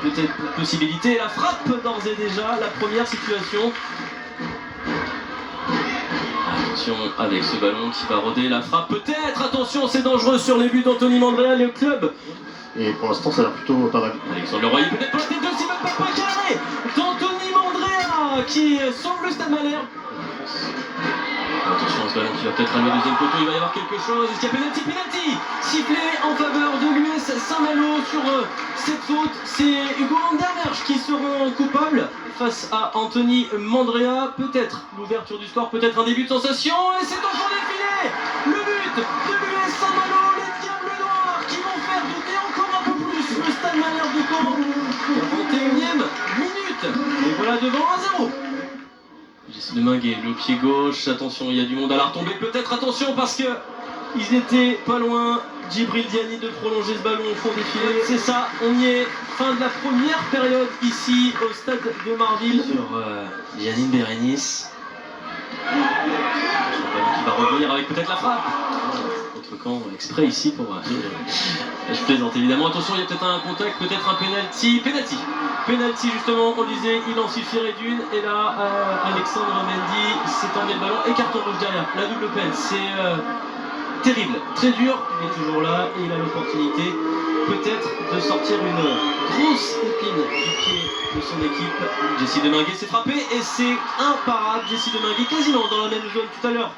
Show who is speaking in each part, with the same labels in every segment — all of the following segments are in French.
Speaker 1: peut-être possibilité. La frappe d'ores et déjà, la première situation. Attention avec ce ballon qui va rôder, la frappe peut-être, attention c'est dangereux sur les buts d'Anthony Mandrea, le club.
Speaker 2: Et pour l'instant ça a l'air plutôt pas mal.
Speaker 1: Alexandre Leroy peut-être pas la tête de Simon Papa carré d'Anthony Mandrea qui sauve le Stade Malherbe. Attention à ce ballon qui va peut-être allumer le deuxième poteau, il va y avoir quelque chose. Est-ce qu'il y a penalty sifflé en faveur de l'US Saint-Malo sur cette faute. C'est Hugo Andermersch qui seront coupables face à Anthony Mandrea. Peut-être l'ouverture du score, peut-être un début de sensation. Et c'est encore défilé. Le but de l'US Saint-Malo, les Diables Noirs qui vont faire douter encore un peu plus le Stade Malherbe de Caen. 41e minute. Et voilà devant 1-0. Jessie Deminguet, le pied gauche, attention, il y a du monde à la retombée, peut-être attention parce que ils étaient pas loin, Djibril Diani, de prolonger ce ballon au fond des filets. C'est ça, on y est, fin de la première période ici au stade de Marville. Sur Janine Bérénice. Un ballon qui va revenir avec peut-être la frappe. Contre Caen, exprès ici pour... je plaisante évidemment, attention, il y a peut-être un contact, peut-être un penalty. Penalty justement, on disait, il en suffirait d'une, et là, Alexandre Mendy s'est emmené le ballon, et carton rouge derrière, la double peine, c'est terrible, très dur, il est toujours là, et il a l'opportunité, peut-être, de sortir une grosse épine du pied de son équipe. Jessie Deminguet s'est frappé, et c'est imparable, Jessie Deminguet quasiment dans la même zone tout à l'heure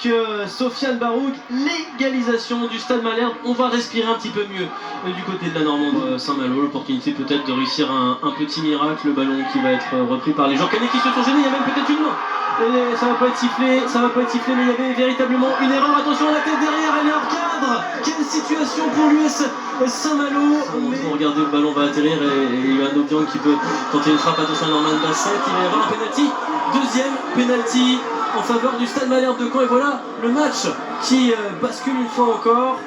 Speaker 1: que Sofiane Barouk. L'égalisation du Stade Malherbe, on va respirer un petit peu mieux du côté de la Normande Saint-Malo, l'opportunité peut-être de réussir un petit miracle, le ballon qui va être repris par les gens canets qui se sont gênés, il y a même peut-être une main, et ça va pas être sifflé, mais il y avait véritablement une erreur, attention à la tête derrière, elle est hors cadre, quelle situation pour l'US Saint-Malo. Regardez, le ballon va atterrir et Yohan Obiang qui peut tenter une frappe, attention à Norman Bassett, il va y avoir un penalty, deuxième penalty en faveur du Stade Malherbe de Caen, et voilà le match qui bascule une fois encore.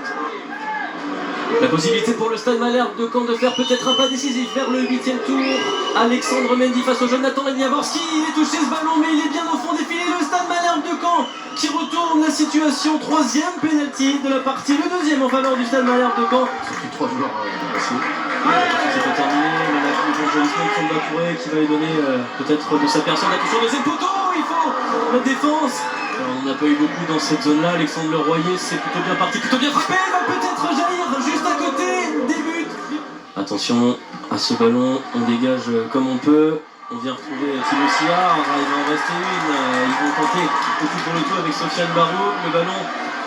Speaker 1: La possibilité pour le Stade Malherbe de Caen de faire peut-être un pas décisif vers le 8e tour. Alexandre Mendy face au jeune Nathan Niavorski, il est touché ce ballon mais il est bien au fond des filets. Le Stade Malherbe de Caen qui retourne la situation, troisième penalty de la partie, le deuxième en faveur du Stade Malherbe de Caen.
Speaker 2: Surtout 3 joueurs passés.
Speaker 1: C'est pas terminé, mais là le bon Jolisman qui va courir, qui va lui donner peut-être de sa personne. Attention deuxième poteau, il faut la défense. Alors, on n'a pas eu beaucoup dans cette zone là, Alexandre Leroyer, c'est plutôt bien parti, plutôt bien frappé, il va peut-être jaillir juste à côté des buts. Attention à ce ballon, on dégage comme on peut. On vient retrouver Thibaut Sillard, il va en rester une, ils vont tenter le coup pour le tout avec Sofiane Barouk, le ballon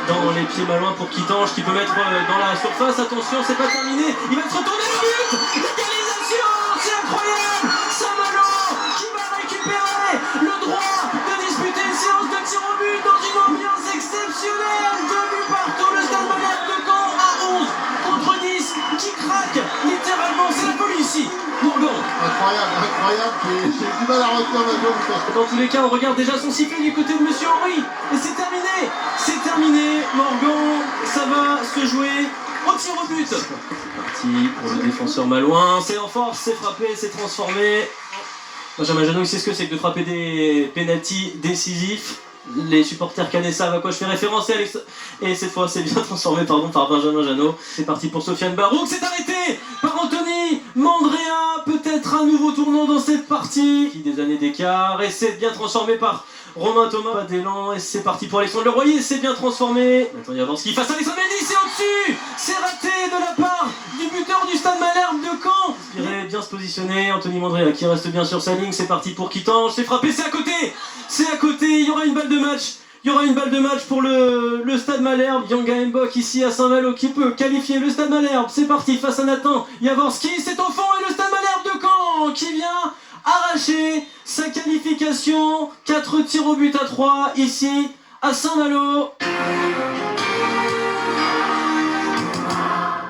Speaker 1: dans les pieds malouins pour Kittange qui peut mettre dans la surface, attention c'est pas terminé, il va se retourner le but, l'égalisation, c'est incroyable, Saint-Malo qui va récupérer le droit de disputer une séance de tir au but dans une ambiance exceptionnelle, 2 buts partout, le Stade Malherbe de Caen à 11 contre 10 qui craque littéralement, c'est la folie ici. Morgan.
Speaker 2: Incroyable, j'ai du mal à retenir ma gueule.
Speaker 1: Dans tous les cas, on regarde déjà son sifflet du côté de Monsieur Henry. Et c'est terminé, Morgan, ça va se jouer au tir au but. C'est parti pour le défenseur malouin, c'est en force, c'est frappé, c'est transformé. Benjamin Janot, il sait ce que c'est que de frapper des pénaltys décisifs. Les supporters canets savent à quoi je fais référence, et cette fois c'est bien transformé par Benjamin Janot. C'est parti pour Sofiane Barouk, c'est arrêté par Anthony Mandrea, peut-être un nouveau tournant dans cette partie, qui des années d'écart, et c'est bien transformé par Romain Thomas, pas d'élan, et c'est parti pour Alexandre Leroyer, c'est bien transformé. Maintenant il avance, qui face à Alexandre Mendy, c'est au-dessus, c'est raté de la part du buteur du Stade Malherbe de Caen. Il irait bien se positionner, Anthony Mandrea qui reste bien sur sa ligne, c'est parti pour Kittange, c'est frappé, c'est à côté, il y aura une balle de match. Pour le Stade Malherbe. Yanga Mbok ici à Saint-Malo qui peut qualifier le Stade Malherbe. C'est parti face à Nathan Jaworski, c'est au fond et le Stade Malherbe de Caen qui vient arracher sa qualification. 4 tirs au but à 3 ici à Saint-Malo.